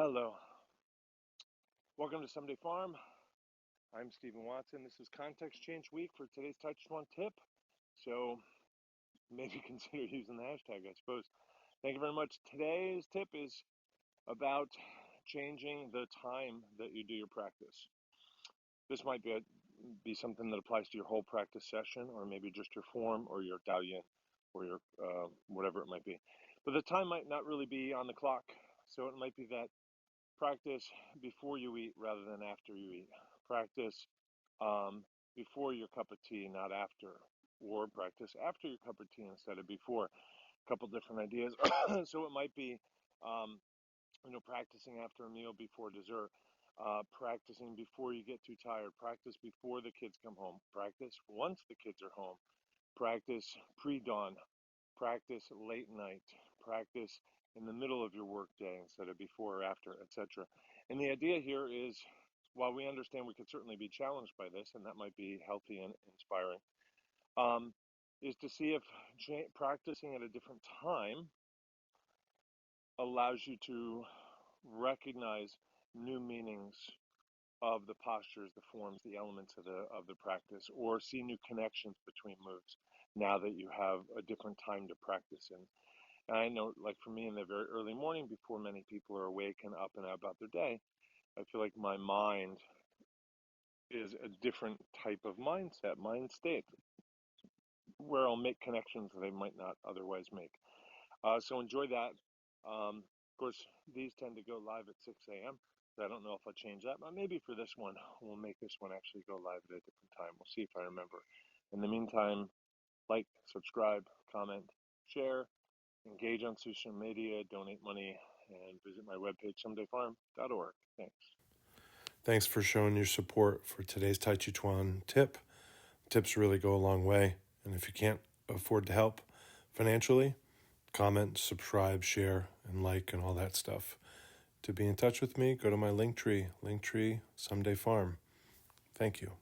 Hello. Welcome to Someday Farm. I'm Stephen Watson. This is Context Change Week for today's Tàijíquán Tip. So maybe consider using the hashtag, I suppose. Thank you very much. Today's tip is about changing the time that you do your practice. This might be something that applies to your whole practice session, or maybe just your form or your Daoyin or your whatever it might be. But the time might not really be on the clock. So it might be that practice before you eat rather than after you eat. Practice before your cup of tea, not after. Or practice after your cup of tea instead of before. A couple different ideas. So it might be, practicing after a meal before dessert. Practicing before you get too tired. Practice before the kids come home. Practice once the kids are home. Practice pre-dawn. Practice late night. Practice in the middle of your workday instead of before or after, etc. And the idea here is, while we understand we could certainly be challenged by this, and that might be healthy and inspiring, is to see if practicing at a different time allows you to recognize new meanings of the postures, the forms, the elements of the practice, or see new connections between moves now that you have a different time to practice in. And I know, like for me, in the very early morning, before many people are awake and up and about their day, I feel like my mind is a different type of mind state, where I'll make connections that I might not otherwise make. So enjoy that. Of course, these tend to go live at 6 a.m. I don't know if I'll change that, but maybe for this one, we'll make this one actually go live at a different time. We'll see if I remember. In the meantime, like, subscribe, comment, share, engage on social media, donate money, and visit my webpage, somedayfarm.org. Thanks. Thanks for showing your support for today's Tàijíquán tip. Tips really go a long way, and if you can't afford to help financially, comment, subscribe, share, and like, and all that stuff. To be in touch with me, go to my Linktree, Someday Farm. Thank you.